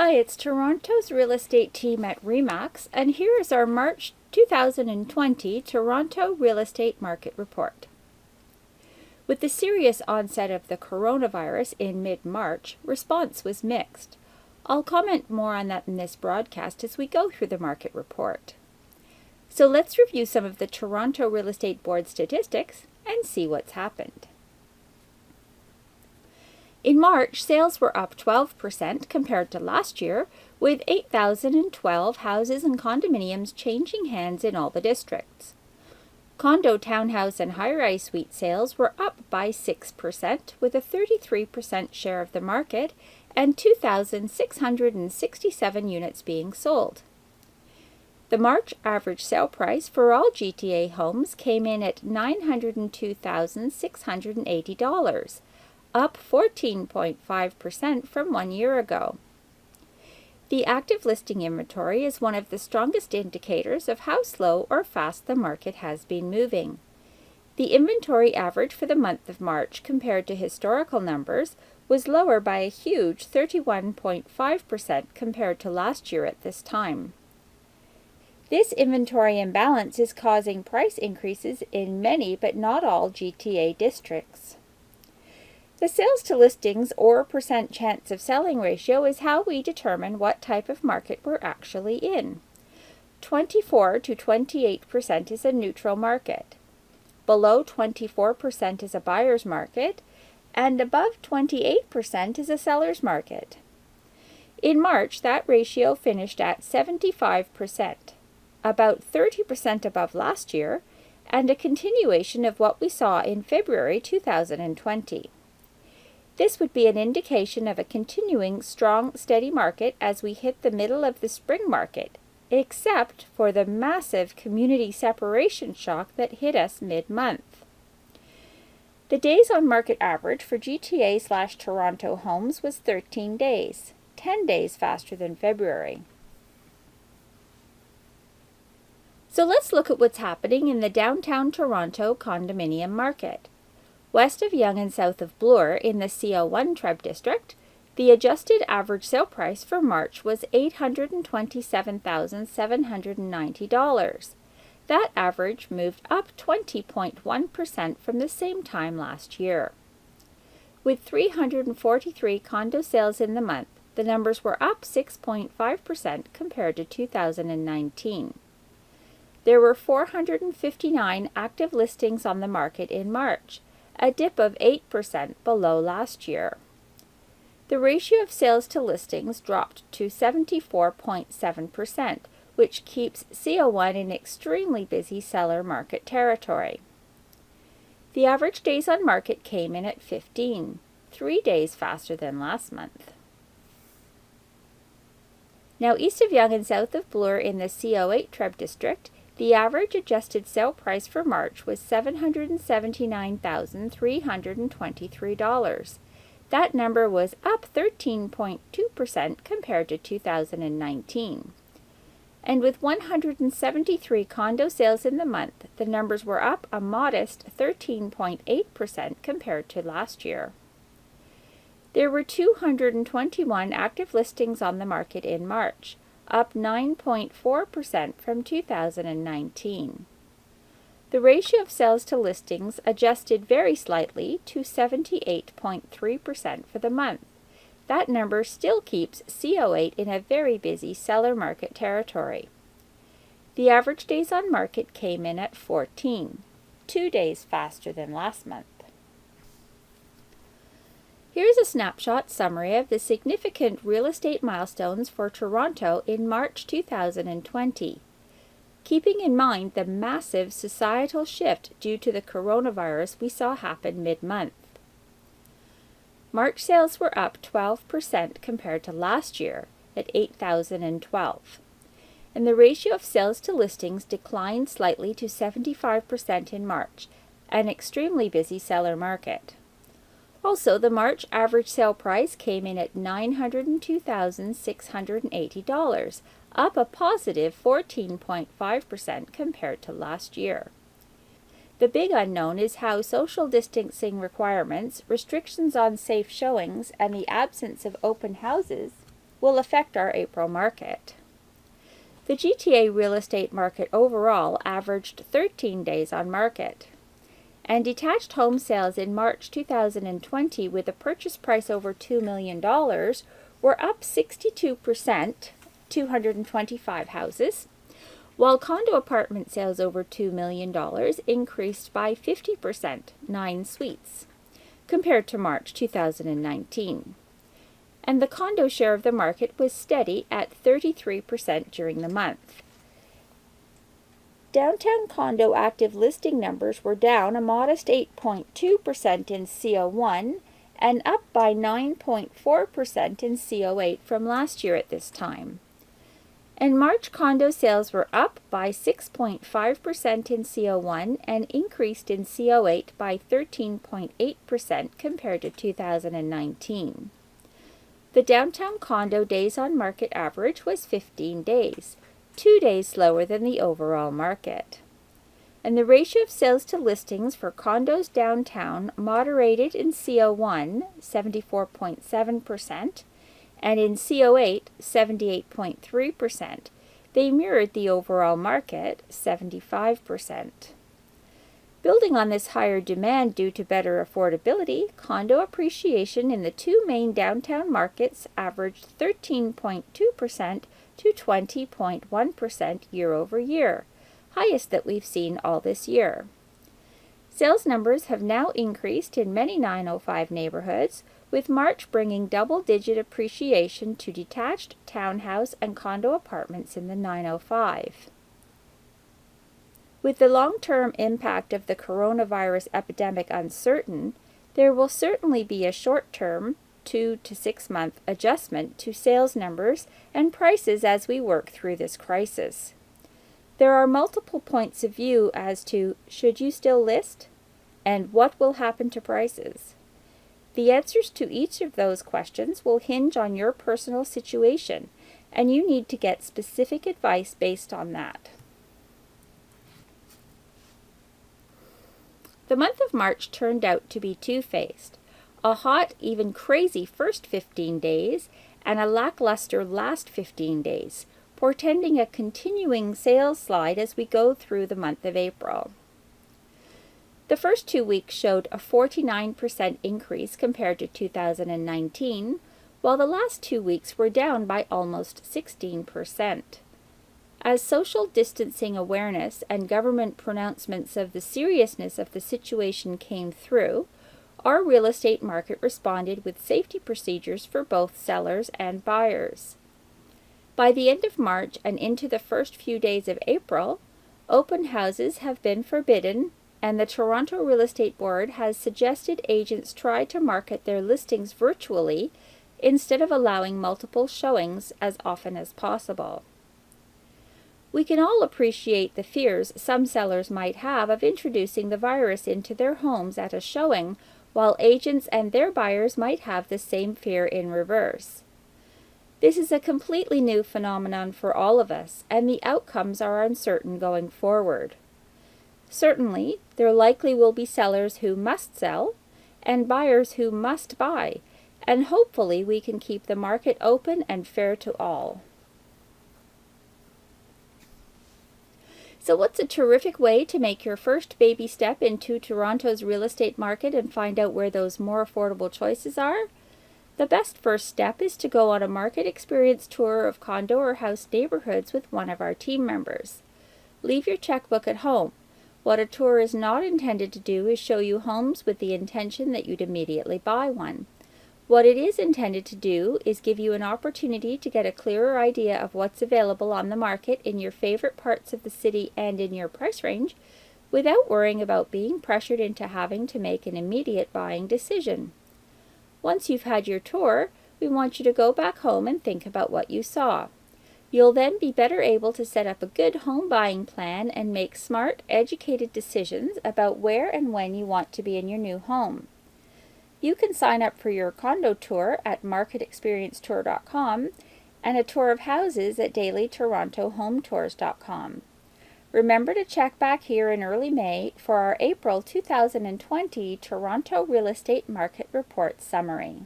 Hi, it's Toronto's real estate team at REMAX, and here is our March 2020 Toronto Real Estate Market Report. With the serious onset of the coronavirus in mid-March, response was mixed. I'll comment more on that in this broadcast as we go through the market report. So let's review some of the Toronto Real Estate Board statistics and see what's happened. In March, sales were up 12% compared to last year, with 8,012 houses and condominiums changing hands in all the districts. Condo, townhouse, and high-rise suite sales were up by 6%, with a 33% share of the market and 2,667 units being sold. The March average sale price for all GTA homes came in at $902,680. Up 14.5% from 1 year ago. The active listing inventory is one of the strongest indicators of how slow or fast the market has been moving. The inventory average for the month of March compared to historical numbers was lower by a huge 31.5% compared to last year at this time. This inventory imbalance is causing price increases in many but not all GTA districts. The sales to listings or percent chance of selling ratio is how we determine what type of market we're actually in. 24 to 28% is a neutral market. Below 24% is a buyer's market, and above 28% is a seller's market. In March, that ratio finished at 75%, about 30% above last year, and a continuation of what we saw in February 2020. This would be an indication of a continuing strong, steady market as we hit the middle of the spring market, except for the massive community separation shock that hit us mid-month. The days on market average for GTA/Toronto homes was 13 days, 10 days faster than February. So let's look at what's happening in the downtown Toronto condominium market. West of Yonge and south of Bloor in the CO1 Treb District, the adjusted average sale price for March was $827,790. That average moved up 20.1% from the same time last year. With 343 condo sales in the month, the numbers were up 6.5% compared to 2019. There were 459 active listings on the market in March, a dip of 8% below last year. The ratio of sales to listings dropped to 74.7%, which keeps CO1 in extremely busy seller market territory. The average days on market came in at 15, 3 days faster than last month. Now, east of Yonge and south of Bloor in the CO8 Treb District, the average adjusted sale price for March was $779,323. That number was up 13.2% compared to 2019. And with 173 condo sales in the month, the numbers were up a modest 13.8% compared to last year. There were 221 active listings on the market in March, up 9.4% from 2019. The ratio of sales to listings adjusted very slightly to 78.3% for the month. That number still keeps CO8 in a very busy seller market territory. The average days on market came in at 14, 2 days faster than last month. Here's a snapshot summary of the significant real estate milestones for Toronto in March 2020, keeping in mind the massive societal shift due to the coronavirus we saw happen mid-month. March sales were up 12% compared to last year at 8,012, and the ratio of sales to listings declined slightly to 75% in March, an extremely busy seller market. Also, the March average sale price came in at $902,680, up a positive 14.5% compared to last year. The big unknown is how social distancing requirements, restrictions on safe showings, and the absence of open houses will affect our April market. The GTA real estate market overall averaged 13 days on market, and detached home sales in March 2020 with a purchase price over $2 million were up 62%, 225 houses, while condo apartment sales over $2 million increased by 50%, 9 suites, compared to March 2019. And the condo share of the market was steady at 33% during the month. Downtown condo active listing numbers were down a modest 8.2% in CO1 and up by 9.4% in CO8 from last year at this time. In March, condo sales were up by 6.5% in CO1 and increased in CO8 by 13.8% compared to 2019. The downtown condo days on market average was 15 days, 2 days slower than the overall market. And the ratio of sales to listings for condos downtown moderated in CO1, 74.7%, and in CO8, 78.3%. They mirrored the overall market, 75%. Building on this higher demand due to better affordability, condo appreciation in the two main downtown markets averaged 13.2% to 20.1% year over year, highest that we've seen all this year. Sales numbers have now increased in many 905 neighborhoods, with March bringing double-digit appreciation to detached townhouse and condo apartments in the 905. With the long-term impact of the coronavirus epidemic uncertain, there will certainly be a short-term, 2 to 6 month adjustment to sales numbers and prices as we work through this crisis. There are multiple points of view as to should you still list and what will happen to prices. The answers to each of those questions will hinge on your personal situation, and you need to get specific advice based on that. The month of March turned out to be two-faced, a hot, even crazy first 15 days and a lackluster last 15 days, portending a continuing sales slide as we go through the month of April. The first 2 weeks showed a 49% increase compared to 2019, while the last 2 weeks were down by almost 16%. As social distancing awareness and government pronouncements of the seriousness of the situation came through, our real estate market responded with safety procedures for both sellers and buyers. By the end of March and into the first few days of April, open houses have been forbidden, and the Toronto Real Estate Board has suggested agents try to market their listings virtually instead of allowing multiple showings as often as possible. We can all appreciate the fears some sellers might have of introducing the virus into their homes at a showing, while agents and their buyers might have the same fear in reverse. This is a completely new phenomenon for all of us, and the outcomes are uncertain going forward. Certainly, there likely will be sellers who must sell and buyers who must buy, and hopefully we can keep the market open and fair to all. So what's a terrific way to make your first baby step into Toronto's real estate market and find out where those more affordable choices are? The best first step is to go on a market experience tour of condo or house neighborhoods with one of our team members. Leave your checkbook at home. What a tour is not intended to do is show you homes with the intention that you'd immediately buy one. What it is intended to do is give you an opportunity to get a clearer idea of what's available on the market in your favorite parts of the city and in your price range, without worrying about being pressured into having to make an immediate buying decision. Once you've had your tour, we want you to go back home and think about what you saw. You'll then be better able to set up a good home buying plan and make smart, educated decisions about where and when you want to be in your new home. You can sign up for your condo tour at marketexperiencetour.com and a tour of houses at dailytorontohometours.com. Remember to check back here in early May for our April 2020 Toronto Real Estate Market Report Summary.